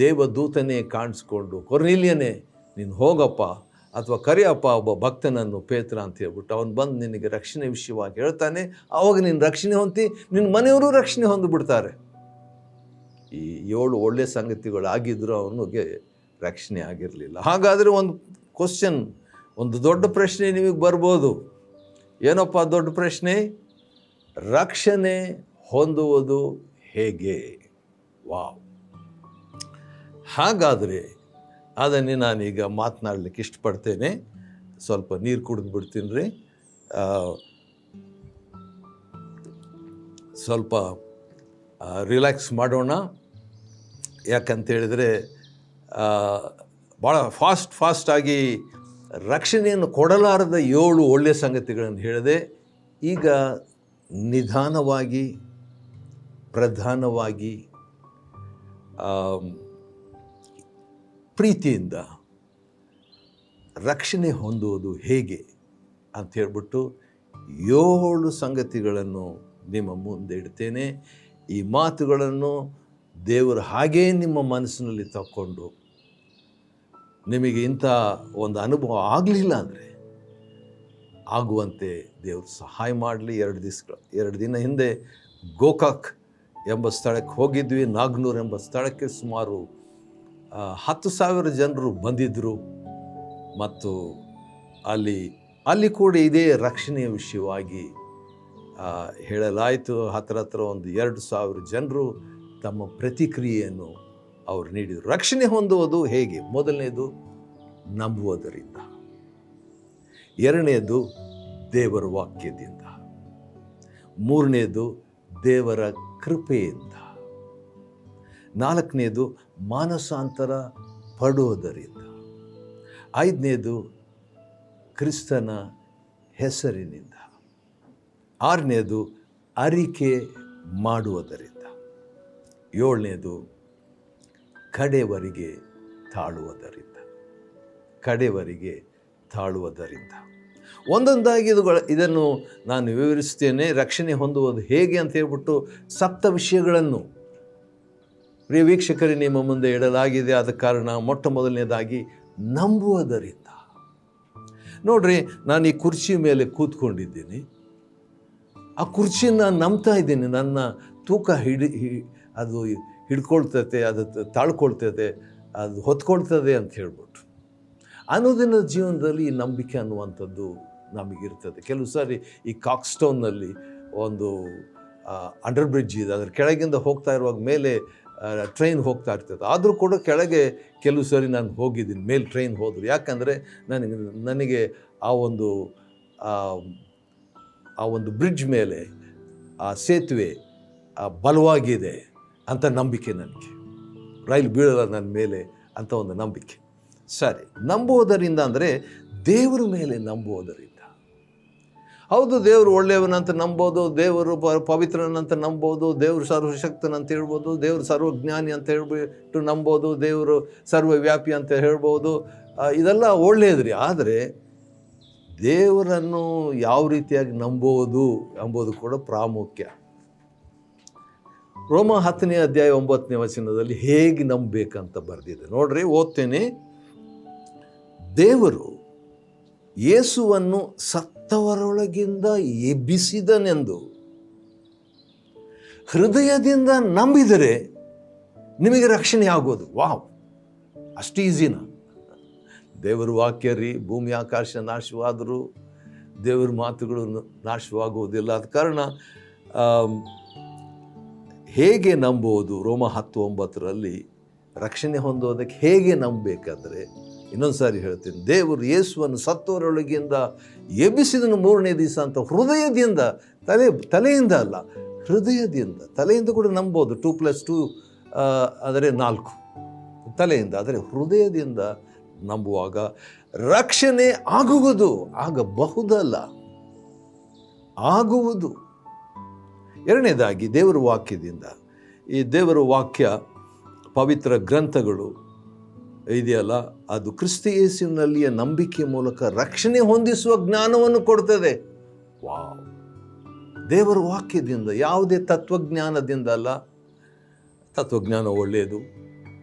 S1: ದೇವದೂತನೇ ಕಾಣಿಸ್ಕೊಂಡು, ಕೊರ್ನೇಲಿಯನೇ ನೀನು ಹೋಗಪ್ಪ ಅಥವಾ ಕರೆಯಪ್ಪ ಒಬ್ಬ ಭಕ್ತನನ್ನು ಪೇತ್ರ ಅಂತ ಹೇಳ್ಬಿಟ್ಟು ಅವನು ಬಂದು ನಿನಗೆ ರಕ್ಷಣೆ ವಿಷಯವಾಗಿ ಹೇಳ್ತಾನೆ. ಆವಾಗ ನೀನು ರಕ್ಷಣೆ ಹೊಂದಿ, ನಿನ್ನ ಮನೆಯವರು ರಕ್ಷಣೆ ಹೊಂದಿಬಿಡ್ತಾರೆ. ಈ 7 ಒಳ್ಳೆಯ ಸಂಗತಿಗಳಾಗಿದ್ದರೂ ಅವನಿಗೆ ರಕ್ಷಣೆ ಆಗಿರಲಿಲ್ಲ. ಹಾಗಾದರೆ ಒಂದು ಕ್ವಶನ್, ಒಂದು ದೊಡ್ಡ ಪ್ರಶ್ನೆ ನಿಮಗೆ ಬರ್ಬೋದು. ಏನಪ್ಪ ದೊಡ್ಡ ಪ್ರಶ್ನೆ? ರಕ್ಷಣೆ ಹೊಂದುವುದು ಹೇಗೆ? ವಾವ್! ಹಾಗಾದರೆ ಅದನ್ನೇ ನಾನೀಗ ಮಾತನಾಡಲಿಕ್ಕೆ ಇಷ್ಟಪಡ್ತೇನೆ. ಸ್ವಲ್ಪ ನೀರು ಕುಡಿದು ಬಿಡ್ತೀನಿ ರೀ. ಸ್ವಲ್ಪ ರಿಲ್ಯಾಕ್ಸ್ ಮಾಡೋಣ. ಯಾಕಂತೇಳಿದರೆ ಭಾಳ ಫಾಸ್ಟಾಗಿ ರಕ್ಷಣೆಯನ್ನು ಕೊಡಲಾರದ 7 ಒಳ್ಳೆಯ ಸಂಗತಿಗಳನ್ನು ಹೇಳಿದೆ. ಈಗ ನಿಧಾನವಾಗಿ, ಪ್ರಧಾನವಾಗಿ, ಪ್ರೀತಿಯಿಂದ ರಕ್ಷಣೆ ಹೊಂದುವುದು ಹೇಗೆ ಅಂತ ಹೇಳ್ಬಿಟ್ಟು 7 ಸಂಗತಿಗಳನ್ನು ನಿಮ್ಮ ಮುಂದೆ ಇಡ್ತೇನೆ. ಈ ಮಾತುಗಳನ್ನು ದೇವರು ಹಾಗೇ ನಿಮ್ಮ ಮನಸ್ಸಿನಲ್ಲಿ ತಕ್ಕೊಂಡು, ನಿಮಗೆ ಇಂಥ ಒಂದು ಅನುಭವ ಆಗಲಿಲ್ಲ ಅಂದರೆ ಆಗುವಂತೆ ದೇವರು ಸಹಾಯ ಮಾಡಲಿ. 2 ದಿನ ಹಿಂದೆ ಗೋಕಾಕ್ ಎಂಬ ಸ್ಥಳಕ್ಕೆ ಹೋಗಿದ್ವಿ. ನಾಗ್ನೂರ್ ಎಂಬ ಸ್ಥಳಕ್ಕೆ ಸುಮಾರು 10,000 ಜನರು ಬಂದಿದ್ದರು. ಮತ್ತು ಅಲ್ಲಿ ಕೂಡ ಇದೇ ರಕ್ಷಣೆಯ ವಿಷಯವಾಗಿ ಹೇಳಲಾಯಿತು. ಹತ್ರ ಒಂದು 2,000 ಜನರು ತಮ್ಮ ಪ್ರತಿಕ್ರಿಯೆಯನ್ನು ಅವರು ನೀಡಿದರು. ರಕ್ಷಣೆ ಹೊಂದುವುದು ಹೇಗೆ? ಮೊದಲನೇದು ನಂಬುವುದರಿಂದ, 2ನೇದು ದೇವರ ವಾಕ್ಯದಿಂದ, 3ನೇದು ದೇವರ ಕೃಪೆಯಿಂದ, 4ನೇದು ಮಾನಸಾಂತರ ಪಡುವುದರಿಂದ, 5ನೇದು ಕ್ರಿಸ್ತನ ಹೆಸರಿನಿಂದ, 6ನೇದು ಅರಿಕೆ ಮಾಡುವುದರಿಂದ, 7ನೇದು ಕಡೆವರೆಗೆ ತಾಳುವುದರಿಂದ. ಒಂದೊಂದಾಗಿ ಇದನ್ನು ನಾನು ವಿವರಿಸ್ತೇನೆ. ರಕ್ಷಣೆ ಹೊಂದುವುದು ಹೇಗೆ ಅಂತ ಹೇಳ್ಬಿಟ್ಟು 7 ವಿಷಯಗಳನ್ನು ಪ್ರಿಯ ವೀಕ್ಷಕರೇ ನಿಮ್ಮ ಮುಂದೆ ಇಡಲಾಗಿದೆ. ಆದ ಕಾರಣ ಮೊಟ್ಟ ಮೊದಲನೇದಾಗಿ ನಂಬುವುದರಿಂದ. ನೋಡ್ರಿ, ನಾನು ಈ ಕುರ್ಚಿ ಮೇಲೆ ಕೂತ್ಕೊಂಡಿದ್ದೀನಿ. ಆ ಕುರ್ಚಿನ ನಾನು ನಂಬ್ತಾ ಇದ್ದೀನಿ, ನನ್ನ ತೂಕ ಅದು ಹಿಡ್ಕೊಳ್ತೈತೆ, ಅದು ತಾಳ್ಕೊಳ್ತೈತೆ, ಅದು ಹೊತ್ಕೊಳ್ತದೆ ಅಂತ ಹೇಳ್ಬಿಟ್ಟು. ಅನುದಿನದ ಜೀವನದಲ್ಲಿ ಈ ನಂಬಿಕೆ ಅನ್ನುವಂಥದ್ದು ನಮಗಿರ್ತದೆ. ಕೆಲವು ಸಾರಿ ಈ ಕಾಕ್ಸ್ಟೌನ್ನಲ್ಲಿ ಒಂದು ಅಂಡರ್ ಬ್ರಿಡ್ಜ್ ಇದೆ, ಅದರ ಕೆಳಗಿಂದ ಹೋಗ್ತಾ ಇರುವಾಗ ಮೇಲೆ ಟ್ರೈನ್ ಹೋಗ್ತಾ ಇರ್ತದೆ. ಆದರೂ ಕೂಡ ಕೆಳಗೆ ಕೆಲವು ಸಾರಿ ನಾನು ಹೋಗಿದ್ದೀನಿ, ಮೇಲೆ ಟ್ರೈನ್ ಹೋದ್ರು. ಯಾಕಂದರೆ ನನಗೆ ಆ ಒಂದು ಬ್ರಿಡ್ಜ್ ಮೇಲೆ ಆ ಸೇತುವೆ ಬಲವಾಗಿದೆ ಅಂತ ನಂಬಿಕೆ ನನಗೆ. ರೈಲು ಬೀಳಲ್ಲ ನನ್ನ ಮೇಲೆ ಅಂತ ಒಂದು ನಂಬಿಕೆ. ಸರಿ, ನಂಬುವುದರಿಂದ ಅಂದರೆ ದೇವರ ಮೇಲೆ ನಂಬುವುದರಿಂದ. ಹೌದು, ದೇವರು ಒಳ್ಳೆಯವನಂತ ನಂಬೋದು, ದೇವರು ಪವಿತ್ರನಂತ ನಂಬೋದು, ದೇವರು ಸರ್ವಶಕ್ತನಂತ ಹೇಳ್ಬೋದು, ದೇವರು ಸರ್ವಜ್ಞಾನಿ ಅಂತ ಹೇಳ್ಬಿಟ್ಟು ನಂಬೋದು, ದೇವರು ಸರ್ವವ್ಯಾಪಿ ಅಂತ ಹೇಳ್ಬೋದು. ಇದೆಲ್ಲ ಒಳ್ಳೆಯದ್ರಿ. ಆದರೆ ದೇವರನ್ನು ಯಾವ ರೀತಿಯಾಗಿ ನಂಬೋದು ಎಂಬುದು ಕೂಡ ಪ್ರಾಮುಖ್ಯ. ರೋಮ 10ನೇ ಅಧ್ಯಾಯ 9ನೇ ವಚನದಲ್ಲಿ ಹೇಗೆ ನಂಬಬೇಕಂತ ಬರೆದಿದೆ ನೋಡ್ರಿ, ಓದ್ತೇನೆ. ದೇವರು ಯೇಸುವನ್ನು ಸತ್ತವರೊಳಗಿಂದ ಎಬ್ಬಿಸಿದನೆಂದು ಹೃದಯದಿಂದ ನಂಬಿದರೆ ನಿಮಗೆ ರಕ್ಷಣೆ ಆಗೋದು. ವಾವ್, ಅಷ್ಟು ಈಸಿನ? ದೇವರ ವಾಕ್ಯ ರೀ. ಭೂಮಿ ಆಕಾಶ ನಾಶವಾದರೂ ದೇವರ ಮಾತುಗಳು ನಾಶವಾಗುವುದಿಲ್ಲ. ಆದ ಕಾರಣ ಹೇಗೆ ನಂಬೋದು? ರೋಮ 10:9ರಲ್ಲಿ ರಕ್ಷಣೆ ಹೊಂದೋದಕ್ಕೆ ಹೇಗೆ ನಂಬಬೇಕಾದ್ರೆ, ಇನ್ನೊಂದು ಸಾರಿ ಹೇಳ್ತೀನಿ, ದೇವರು ಯೇಸುವನ್ನು ಸತ್ತವರೊಳಗಿಂದ ಎಬ್ಬಿಸಿದನು 3ನೇ ದಿವಸ ಅಂತ ಹೃದಯದಿಂದ, ತಲೆಯಿಂದ ಅಲ್ಲ, ಹೃದಯದಿಂದ. ತಲೆಯಿಂದ ಕೂಡ ನಂಬೋದು, 2+2 ಅಂದರೆ 4 ತಲೆಯಿಂದ. ಆದರೆ ಹೃದಯದಿಂದ ನಂಬುವಾಗ ರಕ್ಷಣೆ ಆಗುವುದು, ಆಗಬಹುದಲ್ಲ, ಆಗುವುದು. ಎರಡನೇದಾಗಿ ದೇವರ ವಾಕ್ಯದಿಂದ. ಈ ದೇವರ ವಾಕ್ಯ, ಪವಿತ್ರ ಗ್ರಂಥಗಳು ಇದೆಯಲ್ಲ, ಅದು ಕ್ರಿಸ್ತ ಯೇಸುವಿನಲ್ಲಿಯ ನಂಬಿಕೆ ಮೂಲಕ ರಕ್ಷಣೆ ಹೊಂದಿಸುವ ಜ್ಞಾನವನ್ನು ಕೊಡ್ತದೆ. ವಾವ್, ದೇವರ ವಾಕ್ಯದಿಂದ, ಯಾವುದೇ ತತ್ವಜ್ಞಾನದಿಂದ ಅಲ್ಲ. ತತ್ವಜ್ಞಾನ ಒಳ್ಳೆಯದು,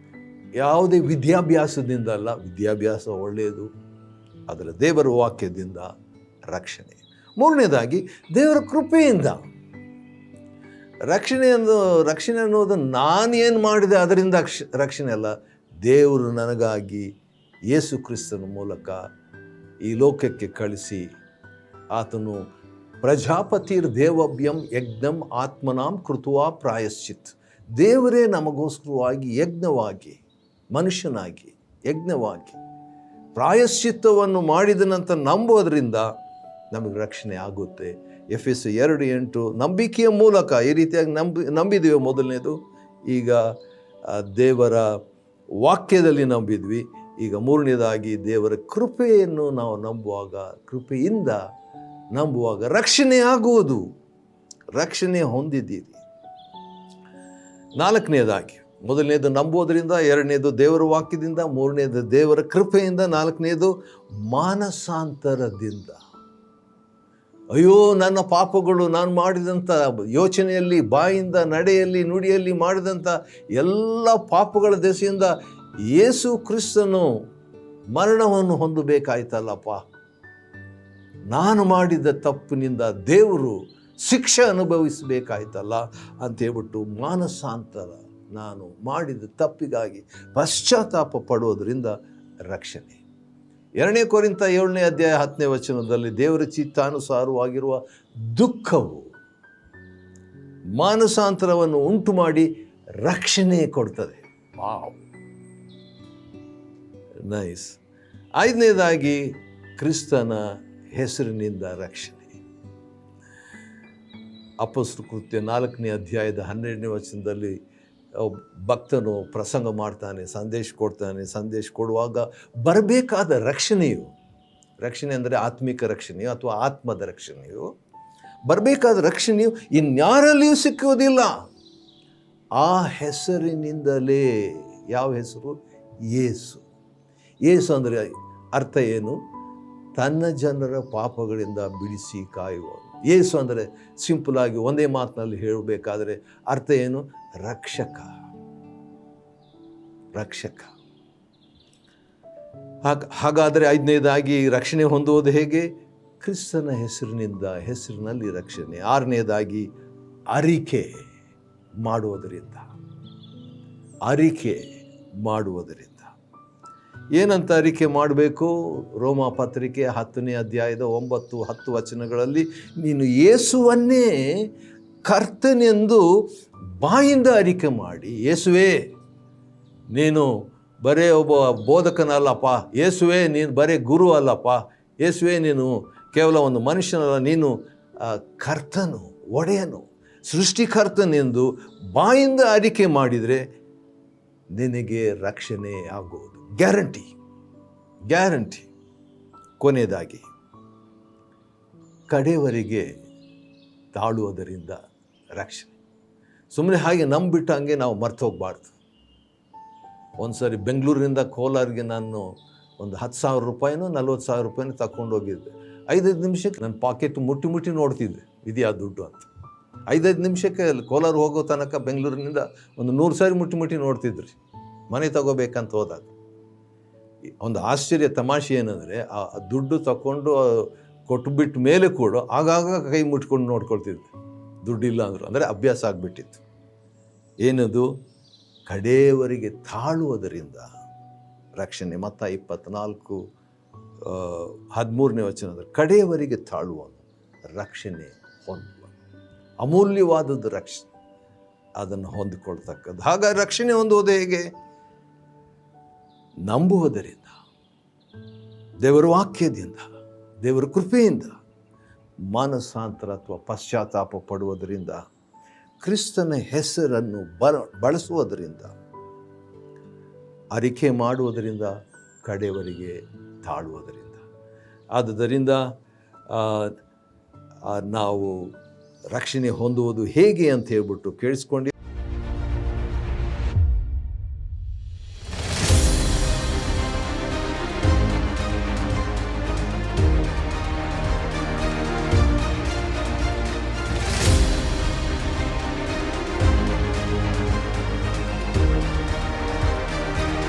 S1: ಯಾವುದೇ ವಿದ್ಯಾಭ್ಯಾಸದಿಂದ ಅಲ್ಲ, ವಿದ್ಯಾಭ್ಯಾಸ ಒಳ್ಳೆಯದು, ಆದರೆ ದೇವರ ವಾಕ್ಯದಿಂದ ರಕ್ಷಣೆ. ಮೂರನೇದಾಗಿ ದೇವರ ಕೃಪೆಯಿಂದ. ರಕ್ಷಣೆ ಅನ್ನೋದು ನಾನೇನು ಮಾಡಿದೆ ಅದರಿಂದ ರಕ್ಷಣೆ ಅಲ್ಲ. ದೇವರು ನನಗಾಗಿ ಯೇಸು ಕ್ರಿಸ್ತನ ಮೂಲಕ ಈ ಲೋಕಕ್ಕೆ ಕಳಿಸಿ, ಆತನು ಪ್ರಜಾಪತಿರ್ ದೇವಭ್ಯಂ ಯಜ್ಞಂ ಆತ್ಮನಾಂ ಕೃತ್ವಾ ಪ್ರಾಯಶ್ಚಿತ್. ದೇವರೇ ನಮಗೋಸ್ಕರವಾಗಿ ಯಜ್ಞವಾಗಿ, ಮನುಷ್ಯನಾಗಿ ಯಜ್ಞವಾಗಿ ಪ್ರಾಯಶ್ಚಿತ್ತವನ್ನು ಮಾಡಿದನಂತ ನಂಬೋದರಿಂದ ನಮಗೆ ರಕ್ಷಣೆ ಆಗುತ್ತೆ. ಎಫೆಸ 2:8 ನಂಬಿಕೆಯ ಮೂಲಕ ಈ ರೀತಿಯಾಗಿ ನಂಬಿದ್ದೀವಿ. ಮೊದಲನೇದು, ಈಗ ದೇವರ ವಾಕ್ಯದಲ್ಲಿ ನಂಬಿದ್ವಿ. ಈಗ ಮೂರನೇದಾಗಿ ದೇವರ ಕೃಪೆಯನ್ನು ನಾವು ನಂಬುವಾಗ, ಕೃಪೆಯಿಂದ ನಂಬುವಾಗ ರಕ್ಷಣೆ ಆಗುವುದು. ರಕ್ಷಣೆ ಹೊಂದಿದ್ದೀರಿ. ನಾಲ್ಕನೇದಾಗಿ, ಮೊದಲನೇದು ನಂಬೋದರಿಂದ, ಎರಡನೇದು ದೇವರ ವಾಕ್ಯದಿಂದ, ಮೂರನೇದು ದೇವರ ಕೃಪೆಯಿಂದ, ನಾಲ್ಕನೇದು ಮಾನಸಾಂತರದಿಂದ. ಅಯ್ಯೋ, ನನ್ನ ಪಾಪಗಳು, ನಾನು ಮಾಡಿದಂಥ ಯೋಚನೆಯಲ್ಲಿ, ಬಾಯಿಂದ, ನಡೆಯಲ್ಲಿ, ನುಡಿಯಲ್ಲಿ ಮಾಡಿದಂಥ ಎಲ್ಲ ಪಾಪಗಳ ದೆಸೆಯಿಂದ ಯೇಸು ಕ್ರಿಸ್ತನು ಮರಣವನ್ನು ಹೊಂದಬೇಕಾಯ್ತಲ್ಲಪ್ಪ, ನಾನು ಮಾಡಿದ ತಪ್ಪಿನಿಂದ ದೇವರು ಶಿಕ್ಷೆ ಅನುಭವಿಸಬೇಕಾಯ್ತಲ್ಲ ಅಂತೇಳ್ಬಿಟ್ಟು ಮಾನಸಾಂತರ, ನಾನು ಮಾಡಿದ ತಪ್ಪಿಗಾಗಿ ಪಶ್ಚಾತ್ತಾಪ ಪಡುವುದರಿಂದ ರಕ್ಷಣೆ. 2 ಕೊರಿಂಥ 7ನೇ ಅಧ್ಯಾಯ 10ನೇ ವಚನದಲ್ಲಿ ದೇವರ ಚಿತ್ತಾನುಸಾರವಾಗಿರುವ ದುಃಖವು ಮಾನಸಾಂತರವನ್ನು ಉಂಟು ಮಾಡಿ ರಕ್ಷಣೆ ಕೊಡ್ತದೆ. Wow, nice. 5ನೇದಾಗಿ ಕ್ರಿಸ್ತನ ಹೆಸರಿನಿಂದ ರಕ್ಷಣೆ. ಅಪೊಸ್ತಲರ ಕೃತ್ಯ 4ನೇ ಅಧ್ಯಾಯದ 12ನೇ ವಚನದಲ್ಲಿ ಭಕ್ತನು ಪ್ರಸಂಗ ಮಾಡ್ತಾನೆ, ಸಂದೇಶ ಕೊಡ್ತಾನೆ. ಸಂದೇಶ ಕೊಡುವಾಗ ಬರಬೇಕಾದ ರಕ್ಷಣೆಯು, ರಕ್ಷಣೆ ಅಂದರೆ ಆತ್ಮಿಕ ರಕ್ಷಣೆಯು ಅಥವಾ ಆತ್ಮದ ರಕ್ಷಣೆಯು, ಬರಬೇಕಾದ ರಕ್ಷಣೆಯು ಇನ್ಯಾರಲ್ಲಿಯೂ ಸಿಕ್ಕುವುದಿಲ್ಲ. ಆ ಹೆಸರಿನಿಂದಲೇ. ಯಾವ ಹೆಸರು? ಯೇಸು. ಯೇಸು ಅಂದರೆ ಅರ್ಥ ಏನು? ತನ್ನ ಜನರ ಪಾಪಗಳಿಂದ ಬಿಡಿಸಿ ಕಾಯುವನು. ಯೇಸು ಅಂದರೆ ಸಿಂಪಲ್ ಆಗಿ ಒಂದೇ ಮಾತಿನಲ್ಲಿ ಹೇಳಬೇಕಾದ್ರೆ ಅರ್ಥ ಏನು? ರಕ್ಷಕ. ರಕ್ಷಕ. ಹಾಗಾದರೆ 5ನೇದಾಗಿ ರಕ್ಷಣೆ ಹೊಂದುವುದು ಹೇಗೆ? ಕ್ರಿಸ್ತನ ಹೆಸರಿನಲ್ಲಿ ರಕ್ಷಣೆ. 6ನೇದಾಗಿ ಅರಿಕೆ ಮಾಡುವುದರಿಂದ. ಏನಂತ ಅರಿಕೆ ಮಾಡಬೇಕು? ರೋಮ ಪತ್ರಿಕೆ 10ನೇ ಅಧ್ಯಾಯದ 9-10 ವಚನಗಳಲ್ಲಿ ನೀನು ಯೇಸುವನ್ನೇ ಕರ್ತನೆಂದು ಬಾಯಿಂದ ಅರಿಕೆ ಮಾಡಿ, ಯೇಸುವೇ ನೀನು ಬರೇ ಒಬ್ಬ ಬೋಧಕನಲ್ಲಪ್ಪ, ಯೇಸುವೇ ನೀನು ಬರೇ ಗುರು ಅಲ್ಲಪ್ಪ, ಯೇಸುವೇ ನೀನು ಕೇವಲ ಒಂದು ಮನುಷ್ಯನಲ್ಲ, ನೀನು ಕರ್ತನು, ಒಡೆಯನು, ಸೃಷ್ಟಿಕರ್ತನೆಂದು ಬಾಯಿಂದ ಅರಿಕೆ ಮಾಡಿದರೆ ನಿನಗೆ ರಕ್ಷಣೆ ಆಗುವುದು. ಗ್ಯಾರಂಟಿ. ಕೊನೆಯದಾಗಿ ಕಡೆಯವರೆಗೆ ತಾಳುವುದರಿಂದ ರಕ್ಷಣೆ. ಸುಮ್ಮನೆ ಹಾಗೆ ನಂಬಿಟ್ಟು ಹಂಗೆ ನಾವು ಮರ್ತು ಹೋಗಬಾರ್ದು. ಒಂದು ಸಾರಿ ಬೆಂಗಳೂರಿನಿಂದ ಕೋಲಾರಿಗೆ ನಾನು ಒಂದು 10,000 ರೂಪಾಯಿನೋ 40,000 ರೂಪಾಯಿನೂ ತಗೊಂಡು ಹೋಗಿದ್ದೆ. 5 ನಿಮಿಷಕ್ಕೆ ನನ್ನ ಪಾಕೆಟ್ ಮುಟ್ಟಿ ನೋಡ್ತಿದ್ದೆ ಇದೆಯಾ ದುಡ್ಡು ಅಂತ. 5 ನಿಮಿಷಕ್ಕೆ ಕೋಲಾರ ಹೋಗೋ ತನಕ ಬೆಂಗಳೂರಿನಿಂದ ಒಂದು 100 ಸಾರಿ ಮುಟ್ಟಿ ನೋಡ್ತಿದ್ರಿ ಮನೆ ತಗೋಬೇಕಂತ ಹೋದಾಗ. ಒಂದು ಆಶ್ಚರ್ಯ ತಮಾಷೆ ಏನಂದರೆ, ಆ ದುಡ್ಡು ತಗೊಂಡು ಕೊಟ್ಟುಬಿಟ್ಟ ಮೇಲೆ ಕೂಡ ಆಗಾಗ ಕೈ ಮುಟ್ಕೊಂಡು ನೋಡ್ಕೊಳ್ತಿದ್ದೆ ದುಡ್ಡಿಲ್ಲ ಅಂದರು. ಅಂದರೆ ಅಭ್ಯಾಸ ಆಗಿಬಿಟ್ಟಿತ್ತು. ಏನದು? ಕಡೆಯವರೆಗೆ ತಾಳುವುದರಿಂದ ರಕ್ಷಣೆ. ಮತ್ತಾಯ 24:13ನೇ ವಚನದ ಕಡೆಯವರೆಗೆ ತಾಳುವನು ರಕ್ಷಣೆ ಹೊಂದುವನು. ಅಮೂಲ್ಯವಾದದ್ದು ರಕ್ಷಣೆ, ಅದನ್ನು ಹೊಂದಿಕೊಳ್ತಕ್ಕದ್ದು. ಹಾಗಾಗಿ ರಕ್ಷಣೆ ಹೊಂದುವುದು ಹೇಗೆ? ನಂಬುವುದರಿಂದ, ದೇವರ ವಾಕ್ಯದಿಂದ, ದೇವರ ಕೃಪೆಯಿಂದ, ಮಾನಸಾಂತರ ಅಥವಾ ಪಶ್ಚಾತ್ತಾಪ ಪಡುವುದರಿಂದ, ಕ್ರಿಸ್ತನ ಹೆಸರನ್ನು ಬಳಸುವುದರಿಂದ, ಅರಿಕೆ ಮಾಡುವುದರಿಂದ, ಕಡೆಯವರೆಗೆ ತಾಳುವುದರಿಂದ. ಆದುದರಿಂದ ನಾವು ರಕ್ಷಣೆ ಹೊಂದುವುದು ಹೇಗೆ ಅಂತ ಹೇಳ್ಬಿಟ್ಟು ಕೇಳಿಸ್ಕೊಂಡು